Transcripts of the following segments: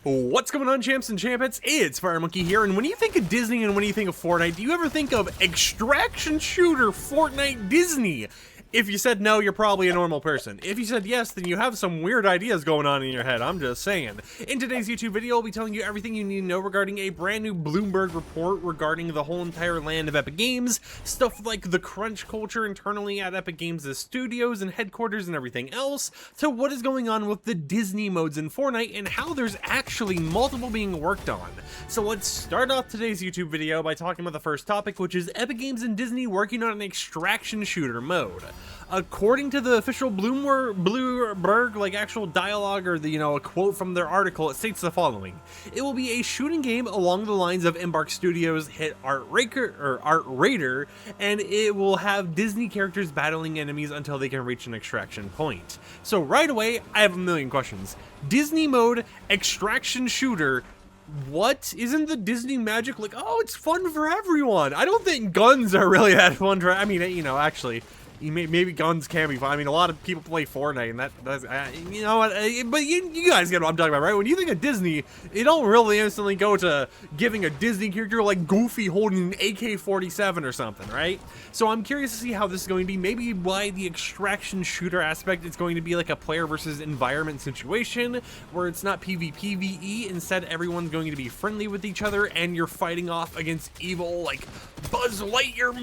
What's going on, champs and champettes? It's FireMonkey here, and when you think of Disney and when you think of Fortnite, do you ever think of extraction shooter Fortnite Disney? If you said no, you're probably a normal person. If you said yes, then you have some weird ideas going on in your head, I'm just saying. In today's YouTube video, I'll be telling you everything you need to know regarding a brand new Bloomberg report regarding the whole entire land of Epic Games, stuff like the crunch culture internally at Epic Games' studios and headquarters and everything else, to what is going on with the Disney modes in Fortnite and how there's actually multiple being worked on. So let's start off today's YouTube video by talking about the first topic, which is Epic Games and Disney working on an extraction shooter mode. According to the official Bloomberg, actual dialogue or a quote from their article, it states the following: "It will be a shooting game along the lines of Embark Studios' hit Art Raider, and it will have Disney characters battling enemies until they can reach an extraction point." So right away, I have a million questions. Disney mode, extraction shooter. What? Isn't the Disney magic like, oh, it's fun for everyone? I don't think guns are really that fun for, I mean, actually, maybe guns can be fun. I mean, a lot of people play Fortnite, and that's you know what? But you guys get what I'm talking about, right? When you think of Disney, you don't really instantly go to giving a Disney character like Goofy holding an AK-47 or something, right? So I'm curious to see how this is going to be. Maybe why the extraction shooter aspect is going to be like a player versus environment situation, where it's not PvPvE. Instead, everyone's going to be friendly with each other, and you're fighting off against evil, like Buzz Lightyear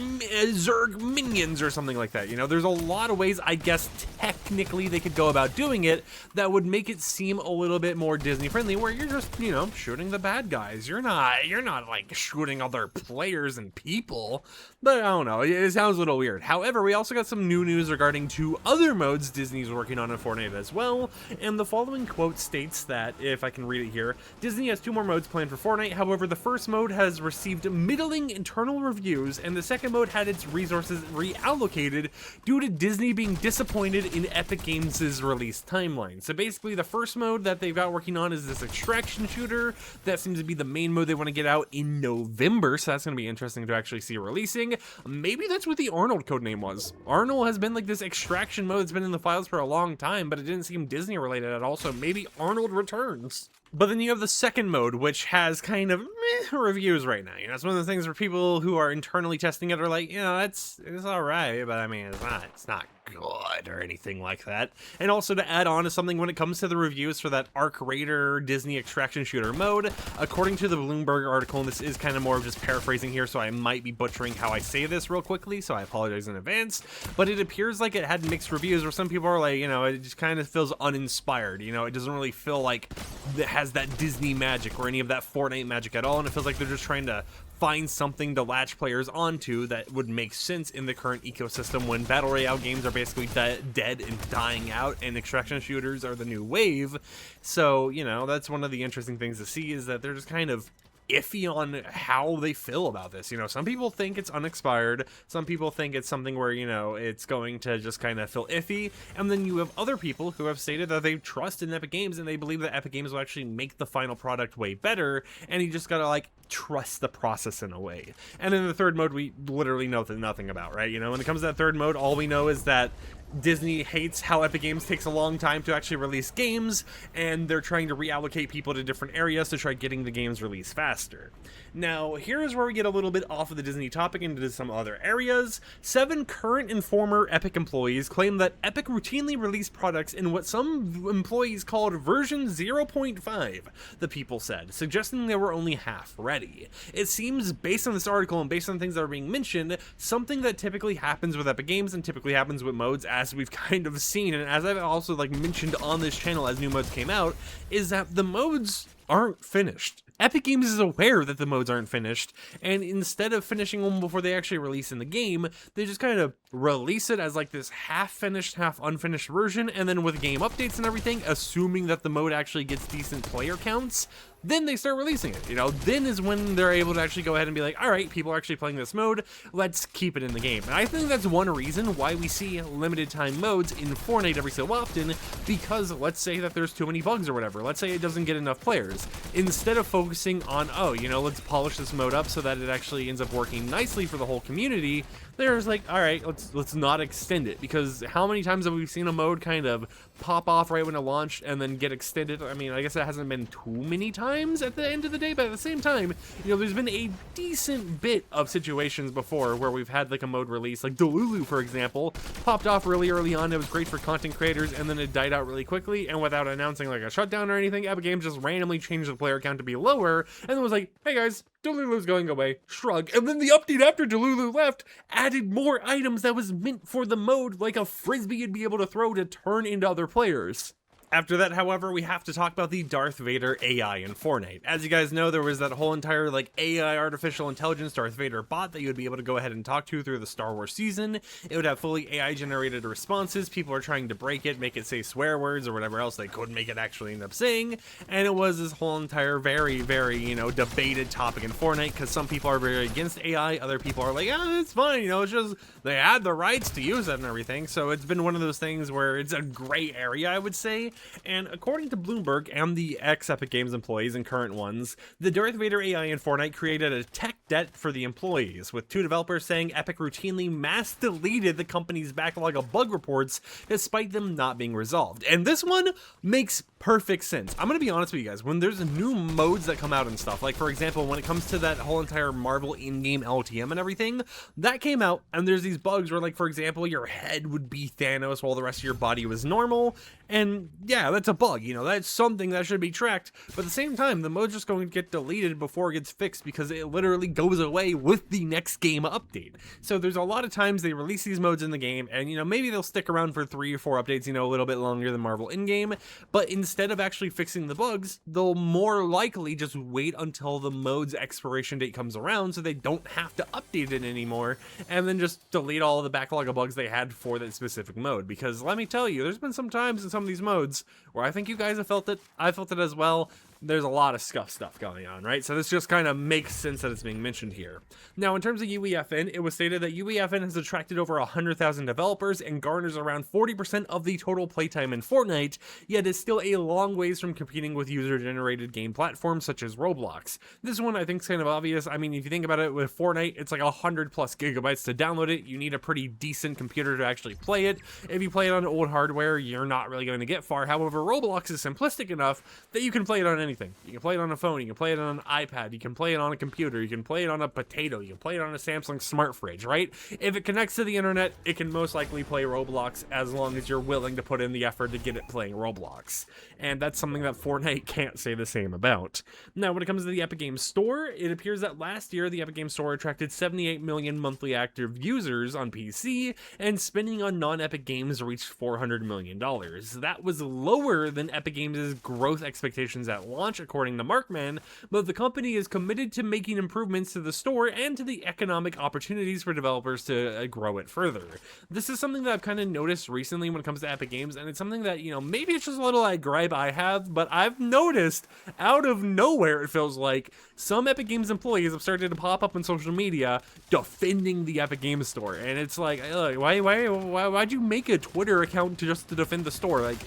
Zerg minions or something like that. You know, there's a lot of ways, I guess, technically they could go about doing it that would make it seem a little bit more Disney friendly, where you're just, shooting the bad guys. You're not like shooting other players and people. But I don't know, it sounds a little weird. However, we also got some new news regarding two other modes Disney's working on in Fortnite as well. And the following quote states that, if I can read it here, Disney has two more modes planned for Fortnite. However, the first mode has received middling internal reviews, and the second mode had its resources reallocated due to Disney being disappointed in Epic Games' release timeline. So basically, the first mode that they've got working on is this extraction shooter. That seems to be the main mode they want to get out in November, so that's going to be interesting to actually see releasing. Maybe that's what the Arnold codename was. Arnold has been like this extraction mode that's been in the files for a long time, but it didn't seem Disney related at all, so maybe Arnold returns. But then you have the second mode, which has kind of meh reviews right now. It's one of the things where people who are internally testing it are like, it's all right, but I mean, it's not good or anything like that. And also to add on to something, when it comes to the reviews for that Arc Raider Disney extraction shooter mode, according to the Bloomberg article, and this is kind of more of just paraphrasing here, so I might be butchering how I say this real quickly, so I apologize in advance, but it appears like it had mixed reviews where some people are like, it just kind of feels uninspired. It doesn't really feel like it has that Disney magic or any of that Fortnite magic at all, and it feels like they're just trying to find something to latch players onto that would make sense in the current ecosystem when battle royale games are basically dead and dying out, and extraction shooters are the new wave. So that's one of the interesting things to see, is that they're just kind of iffy on how they feel about this. Some people think it's unexpired, some people think it's something where it's going to just kind of feel iffy, and then you have other people who have stated that they trust in Epic Games and they believe that Epic Games will actually make the final product way better, and you just gotta trust the process in a way. And in the third mode, we literally know nothing about, right? When it comes to that third mode, all we know is that Disney hates how Epic Games takes a long time to actually release games, and they're trying to reallocate people to different areas to try getting the games released faster. Now, here is where we get a little bit off of the Disney topic into some other areas. 7 current and former Epic employees claim that Epic routinely released products in what some employees called version 0.5, the people said, suggesting they were only half ready. It seems, based on this article and based on things that are being mentioned, something that typically happens with Epic Games and typically happens with modes, as we've kind of seen, and as I've also mentioned on this channel as new modes came out, is that the modes aren't finished. Epic Games is aware that the modes aren't finished, and instead of finishing them before they actually release in the game, they just kind of release it as this half-finished, half-unfinished version, and then with game updates and everything, assuming that the mode actually gets decent player counts, then they start releasing it. Then is when they're able to actually go ahead and be like, all right, people are actually playing this mode, let's keep it in the game. And I think that's one reason why we see limited time modes in Fortnite every so often, because let's say that there's too many bugs or whatever, let's say it doesn't get enough players. Instead of focusing on, let's polish this mode up so that it actually ends up working nicely for the whole community, there's all right, let's not extend it, because how many times have we seen a mode kind of pop off right when it launched and then get extended. I mean, I guess it hasn't been too many times at the end of the day, but at the same time, you know, there's been a decent bit of situations before where we've had like a mode release, like Delulu, for example, popped off really early on. It was great for content creators, and then it died out really quickly, and without announcing like a shutdown or anything, Epic Games just randomly changed the player count to be lower, and then was like, hey guys, Delulu's going away, shrug. And then the update after Delulu left added more items that was meant for the mode, like a frisbee you'd be able to throw to turn into other players. After that, however, we have to talk about the Darth Vader AI in Fortnite. As you guys know, there was that whole entire like AI artificial intelligence Darth Vader bot that you would be able to go ahead and talk to through the Star Wars season. It would have fully AI generated responses. People are trying to break it, make it say swear words or whatever else they could make it actually end up saying. And it was this whole entire very, you know, debated topic in Fortnite, because some people are very against AI, other people are like, ah, it's fine, you know, it's just they had the rights to use it and everything. So it's been one of those things where it's a gray area, I would say. And according to Bloomberg and the ex-Epic Games employees and current ones, the Darth Vader AI in Fortnite created a tech debt for the employees, with 2 developers saying Epic routinely mass deleted the company's backlog of bug reports despite them not being resolved. And this one makes perfect sense. I'm gonna be honest with you guys, when there's new modes that come out and stuff, like for example, when it comes to that whole entire Marvel in-game LTM and everything, that came out, and there's these bugs where, like, for example, your head would be Thanos while the rest of your body was normal, and yeah, that's a bug, you know, that's something that should be tracked, but at the same time, the mode's just going to get deleted before it gets fixed because it literally goes away with the next game update. So there's a lot of times they release these modes in the game, and, you know, maybe they'll stick around for 3 or 4 updates, you know, a little bit longer than Marvel in-game, but instead of actually fixing the bugs, they'll more likely just wait until the mode's expiration date comes around so they don't have to update it anymore, and then just delete all of the backlog of bugs they had for that specific mode. Because let me tell you, there's been some times in some of these modes where I think you guys have felt it, I felt it as well. There's a lot of scuff stuff going on, right? So this just kind of makes sense that it's being mentioned here. Now, in terms of UEFN, it was stated that UEFN has attracted over 100,000 developers and garners around 40% of the total playtime in Fortnite, yet is still a long ways from competing with user-generated game platforms such as Roblox. This one I think is kind of obvious. I mean, if you think about it, with Fortnite, it's like 100 plus gigabytes to download it. You need a pretty decent computer to actually play it. If you play it on old hardware, you're not really going to get far. However, Roblox is simplistic enough that you can play it on anything. You can play it on a phone, you can play it on an iPad, you can play it on a computer, you can play it on a potato, you can play it on a Samsung smart fridge, right? If it connects to the internet, it can most likely play Roblox as long as you're willing to put in the effort to get it playing Roblox. And that's something that Fortnite can't say the same about. Now, when it comes to the Epic Games Store, it appears that last year the Epic Games Store attracted 78 million monthly active users on PC, and spending on non-Epic games reached $400 million. That was lower than Epic Games' growth expectations at launch, according to Markman, but the company is committed to making improvements to the store and to the economic opportunities for developers to grow it further. This is something that I've kind of noticed recently when it comes to Epic Games, and it's something that, you know, maybe it's just a little like gripe I have, but I've noticed out of nowhere, it feels like, some Epic Games employees have started to pop up on social media defending the Epic Games Store, and it's like, why'd you make a Twitter account to defend the store? Like,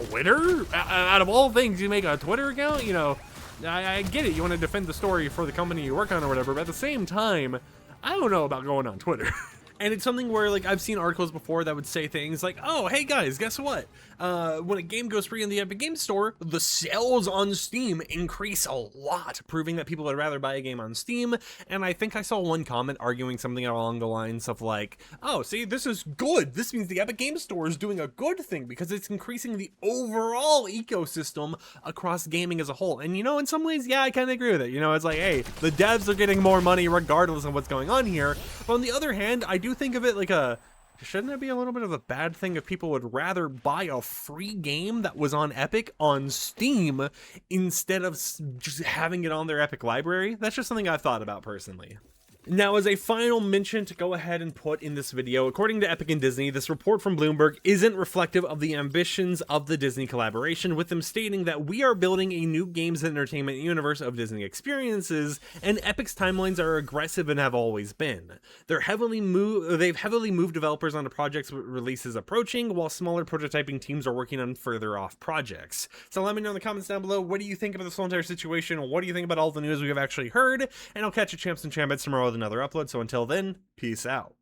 Twitter? Out of all things, you make a Twitter account? You know, I get it, you want to defend the story for the company you work on or whatever, but at the same time, I don't know about going on Twitter. And it's something where, like, I've seen articles before that would say things like, oh, hey guys, guess what? When a game goes free in the Epic Games Store, the sales on Steam increase a lot, proving that people would rather buy a game on Steam. And I think I saw one comment arguing something along the lines of like, oh, see, this is good. This means the Epic Games Store is doing a good thing because it's increasing the overall ecosystem across gaming as a whole. And, you know, in some ways, yeah, I kind of agree with it. You know, it's like, hey, the devs are getting more money regardless of what's going on here. But on the other hand, I do think of it like shouldn't it be a little bit of a bad thing if people would rather buy a free game that was on Epic on Steam instead of just having it on their Epic library? That's just something I've thought about personally. Now, as a final mention to go ahead and put in this video, according to Epic and Disney, this report from Bloomberg isn't reflective of the ambitions of the Disney collaboration, with them stating that we are building a new games and entertainment universe of Disney experiences, and Epic's timelines are aggressive and have always been. They've heavily moved developers onto projects with releases approaching, while smaller prototyping teams are working on further off projects. So let me know in the comments down below, what do you think about this whole entire situation? What do you think about all the news we have actually heard? And I'll catch you champs and champions tomorrow with another upload. So until then, peace out.